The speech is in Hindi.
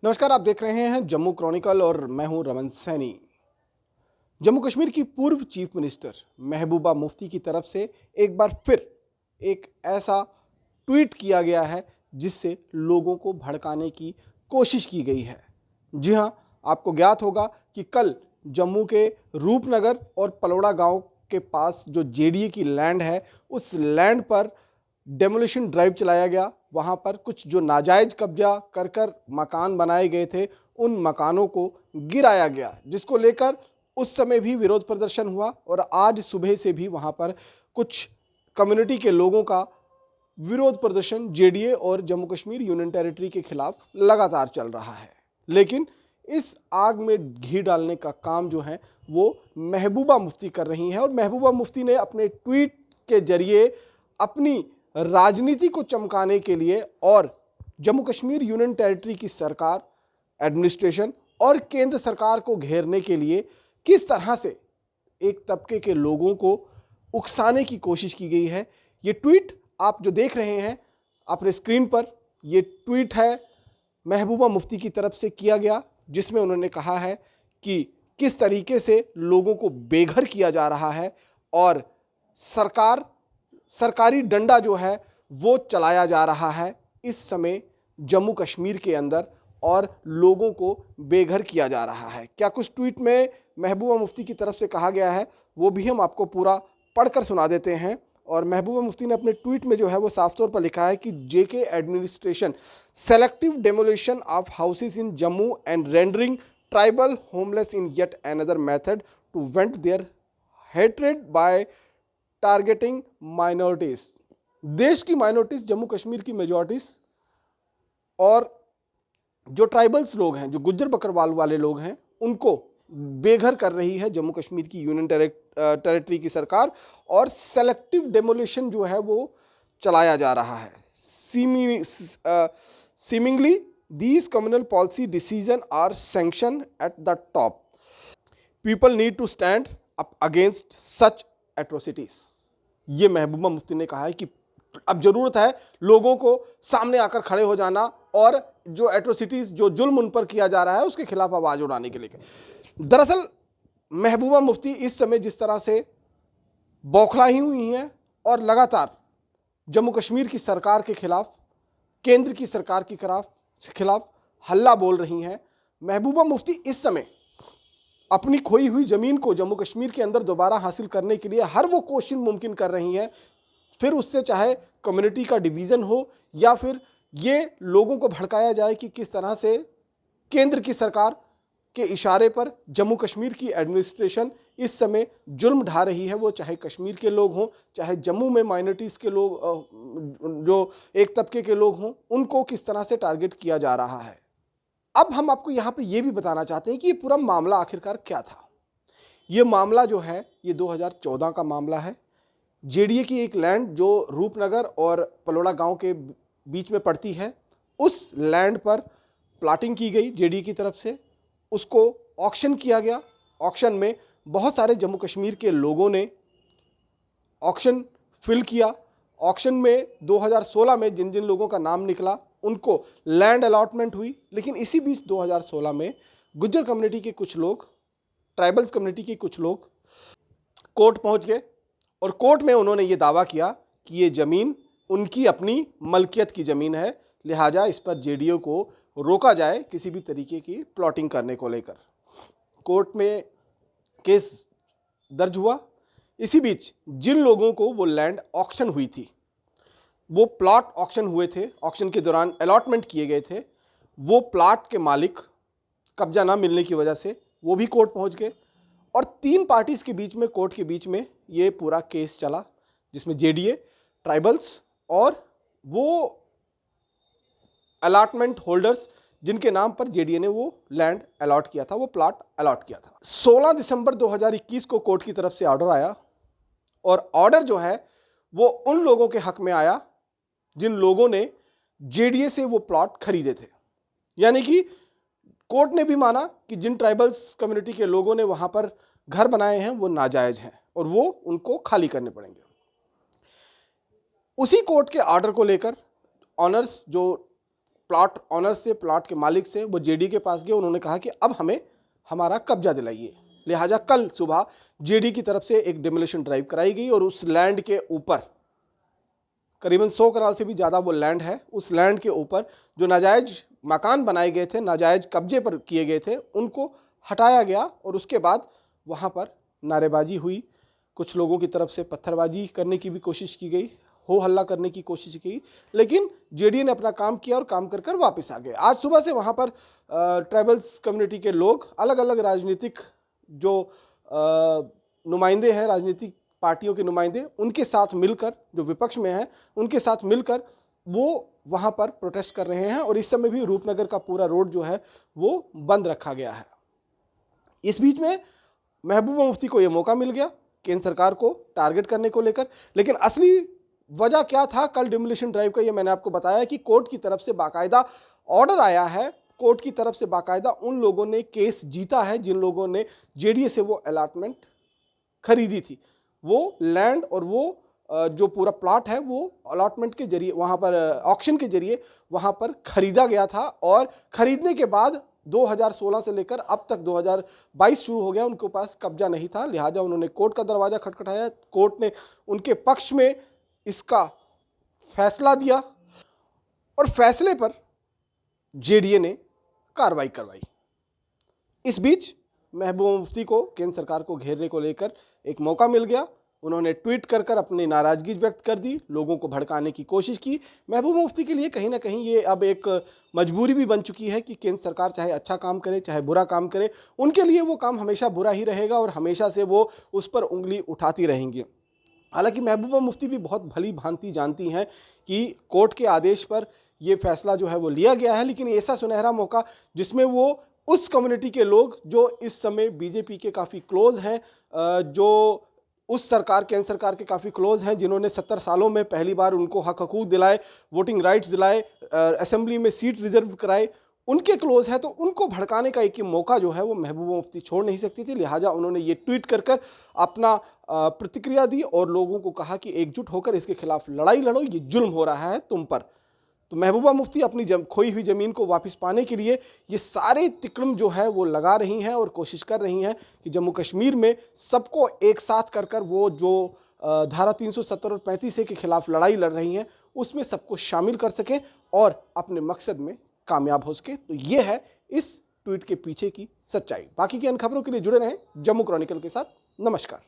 नमस्कार, आप देख रहे हैं जम्मू क्रॉनिकल और मैं हूं रमन सैनी। जम्मू कश्मीर की पूर्व चीफ मिनिस्टर महबूबा मुफ्ती की तरफ से एक बार फिर एक ऐसा ट्वीट किया गया है जिससे लोगों को भड़काने की कोशिश की गई है। जी हां, आपको ज्ञात होगा कि कल जम्मू के रूपनगर और पलोड़ा गांव के पास जो जेडीए की लैंड है, उस लैंड पर डेमोलिशन ड्राइव चलाया गया। वहां पर कुछ जो नाजायज कब्जा कर कर मकान बनाए गए थे, उन मकानों को गिराया गया, जिसको लेकर उस समय भी विरोध प्रदर्शन हुआ और आज सुबह से भी वहां पर कुछ कम्युनिटी के लोगों का विरोध प्रदर्शन जेडीए और जम्मू कश्मीर यूनियन टेरिटरी के खिलाफ लगातार चल रहा है। लेकिन इस आग में घी डालने का काम जो है वो महबूबा मुफ्ती कर रही हैं और महबूबा मुफ्ती ने अपने ट्वीट के जरिए अपनी राजनीति को चमकाने के लिए और जम्मू कश्मीर यूनियन टेरिटरी की सरकार, एडमिनिस्ट्रेशन और केंद्र सरकार को घेरने के लिए किस तरह से एक तबके के लोगों को उकसाने की कोशिश की गई है। ये ट्वीट आप जो देख रहे हैं अपने स्क्रीन पर, ये ट्वीट है महबूबा मुफ्ती की तरफ से किया गया, जिसमें उन्होंने कहा है कि किस तरीके से लोगों को बेघर किया जा रहा है और सरकारी डंडा जो है वो चलाया जा रहा है इस समय जम्मू कश्मीर के अंदर और लोगों को बेघर किया जा रहा है। क्या कुछ ट्वीट में महबूबा मुफ्ती की तरफ से कहा गया है वो भी हम आपको पूरा पढ़कर सुना देते हैं। और महबूबा मुफ्ती ने अपने ट्वीट में जो है वो साफ तौर पर लिखा है कि JK administration selective demolition of houses in Jammu and rendering tribal homeless in yet another method to vent their hatred by targeting minorities. देश की माइनॉरिटीज, जम्मू कश्मीर की मेजॉरिटीज और जो ट्राइबल्स लोग हैं, जो गुज्जर बकरवाल वाले लोग हैं, उनको बेघर कर रही है जम्मू कश्मीर की यूनियन टेरिटरी की सरकार और सेलेक्टिव डेमोलिशन जो है वो चलाया जा रहा है। Seemingly these communal policy decision are sanction at the top. People need to stand up against such atrocities. ये महबूबा मुफ्ती ने कहा है कि अब जरूरत है लोगों को सामने आकर खड़े हो जाना और जो एट्रोसिटीज, जो जुल्म उन पर किया जा रहा है, उसके खिलाफ आवाज उठाने के लिए। दरअसल महबूबा मुफ्ती इस समय जिस तरह से बौखलाई हुई हैं और लगातार जम्मू कश्मीर की सरकार के खिलाफ, केंद्र की सरकार के खिलाफ हल्ला बोल रही हैं, महबूबा मुफ्ती इस समय अपनी खोई हुई जमीन को जम्मू कश्मीर के अंदर दोबारा हासिल करने के लिए हर वो कोशिश मुमकिन कर रही हैं। फिर उससे चाहे कम्युनिटी का डिवीज़न हो या फिर ये लोगों को भड़काया जाए कि किस तरह से केंद्र की सरकार के इशारे पर जम्मू कश्मीर की एडमिनिस्ट्रेशन इस समय जुल्म ढा रही है। वो चाहे कश्मीर के लोग हों, चाहे जम्मू में माइनॉरिटीज़ के लोग, जो एक तबके के लोग हों, उनको किस तरह से टारगेट किया जा रहा है। अब हम आपको यहाँ पे ये भी बताना चाहते हैं कि ये पूरा मामला आखिरकार क्या था। ये मामला जो है ये 2014 का मामला है। जेडीए की एक लैंड जो रूपनगर और पलोड़ा गांव के बीच में पड़ती है, उस लैंड पर प्लाटिंग की गई जेडीए की तरफ से, उसको ऑक्शन किया गया। ऑक्शन में बहुत सारे जम्मू कश्मीर के लोगों ने ऑक्शन फिल किया। ऑक्शन में 2016 में जिन जिन लोगों का नाम निकला उनको लैंड अलॉटमेंट हुई। लेकिन इसी बीच 2016 में गुज्जर कम्युनिटी के कुछ लोग, ट्राइबल्स कम्युनिटी के कुछ लोग कोर्ट पहुंच गए और कोर्ट में उन्होंने ये दावा किया कि ये ज़मीन उनकी अपनी मलकियत की ज़मीन है, लिहाजा इस पर जेडीए को रोका जाए किसी भी तरीके की प्लॉटिंग करने को लेकर। कोर्ट में केस दर्ज हुआ। इसी बीच जिन लोगों को वो लैंड ऑक्शन हुई थी, वो प्लॉट ऑक्शन हुए थे, ऑक्शन के दौरान अलॉटमेंट किए गए थे, वो प्लॉट के मालिक कब्जा ना मिलने की वजह से वो भी कोर्ट पहुंच गए और तीन पार्टीज़ के बीच में, कोर्ट के बीच में ये पूरा केस चला, जिसमें जेडीए, ट्राइबल्स और वो अलॉटमेंट होल्डर्स जिनके नाम पर जेडीए ने वो लैंड अलॉट किया था, वो प्लॉट अलॉट किया था। 16 दिसंबर 2021 को कोर्ट की तरफ से ऑर्डर आया और ऑर्डर जो है वो उन लोगों के हक में आया जिन लोगों ने जेडीए से वो प्लॉट खरीदे थे। यानी कि कोर्ट ने भी माना कि जिन ट्राइबल्स कम्युनिटी के लोगों ने वहां पर घर बनाए हैं वो नाजायज हैं और वो उनको खाली करने पड़ेंगे। उसी कोर्ट के ऑर्डर को लेकर ऑनर्स जो प्लॉट ऑनर से, प्लॉट के मालिक से, वो जेडी के पास गए। उन्होंने कहा कि अब हमें हमारा कब्जा दिलाइए। लिहाजा कल सुबह जेडी की तरफ से एक डिमोलिशन ड्राइव कराई गई और उस लैंड के ऊपर करीबन 100 कनाल से भी ज़्यादा वो लैंड है, उस लैंड के ऊपर जो नाजायज मकान बनाए गए थे, नाजायज कब्जे पर किए गए थे, उनको हटाया गया। और उसके बाद वहाँ पर नारेबाजी हुई, कुछ लोगों की तरफ से पत्थरबाजी करने की भी कोशिश की गई, हो हल्ला करने की कोशिश की, लेकिन जेडीए ने अपना काम किया और काम कर कर वापस आ गए। आज सुबह से वहाँ पर ट्राइबल्स कम्युनिटी के लोग, अलग अलग राजनीतिक जो नुमाइंदे हैं, राजनीतिक पार्टियों के नुमाइंदे, उनके साथ मिलकर, जो विपक्ष में हैं उनके साथ मिलकर वो वहाँ पर प्रोटेस्ट कर रहे हैं। और इस समय भी रूपनगर का पूरा रोड जो है वो बंद रखा गया है। इस बीच में महबूबा मुफ्ती को ये मौका मिल गया केंद्र सरकार को टारगेट करने को लेकर। लेकिन असली वजह क्या था कल डिमोलिशन ड्राइव का, ये मैंने आपको बताया कि कोर्ट की तरफ से बाकायदा ऑर्डर आया है, कोर्ट की तरफ से बाकायदा उन लोगों ने केस जीता है जिन लोगों ने जेडीए से वो अलॉटमेंट खरीदी थी। वो लैंड और वो जो पूरा प्लॉट है वो अलॉटमेंट के जरिए, वहाँ पर ऑक्शन के जरिए वहाँ पर खरीदा गया था। और खरीदने के बाद 2016 से लेकर अब तक 2022 शुरू हो गया, उनके पास कब्जा नहीं था। लिहाजा उन्होंने कोर्ट का दरवाज़ा खटखटाया, कोर्ट ने उनके पक्ष में इसका फैसला दिया और फैसले पर जेडीए ने कार्रवाई करवाई। इस बीच महबूबा मुफ्ती को केंद्र सरकार को घेरने को लेकर एक मौका मिल गया। उन्होंने ट्वीट कर कर अपनी नाराज़गी व्यक्त कर दी, लोगों को भड़काने की कोशिश की। महबूबा मुफ्ती के लिए कहीं ना कहीं ये अब एक मजबूरी भी बन चुकी है कि केंद्र सरकार चाहे अच्छा काम करे चाहे बुरा काम करे, उनके लिए वो काम हमेशा बुरा ही रहेगा और हमेशा से वो उस पर उंगली उठाती रहेंगी। हालांकि महबूबा मुफ्ती भी बहुत भली भांति जानती हैं कि कोर्ट के आदेश पर ये फैसला जो है वो लिया गया है, लेकिन ऐसा सुनहरा मौका जिसमें वो उस कम्युनिटी के लोग जो इस समय बीजेपी के काफ़ी क्लोज हैं, जो उस सरकार, केंद्र सरकार के काफ़ी क्लोज हैं, जिन्होंने 70 सालों में पहली बार उनको हक हकूक़ दिलाए, वोटिंग राइट्स दिलाए, असेंबली में सीट रिजर्व कराए, उनके क्लोज है, तो उनको भड़काने का एक ही मौका जो है वो महबूबा मुफ्ती छोड़ नहीं सकती थी। लिहाजा उन्होंने ये ट्वीट कर कर अपना प्रतिक्रिया दी और लोगों को कहा कि एकजुट होकर इसके खिलाफ लड़ाई लड़ो, ये जुल्म हो रहा है तुम पर। तो महबूबा मुफ्ती अपनी खोई हुई ज़मीन को वापस पाने के लिए ये सारे तिकड़म जो है वो लगा रही हैं और कोशिश कर रही हैं कि जम्मू कश्मीर में सबको एक साथ कर कर वो जो धारा 370 और 35A के खिलाफ लड़ाई लड़ रही हैं उसमें सबको शामिल कर सकें और अपने मकसद में कामयाब हो सके। तो ये है इस ट्वीट के पीछे की सच्चाई। बाकी की अन्य खबरों के लिए जुड़े रहें जम्मू क्रॉनिकल के साथ। नमस्कार।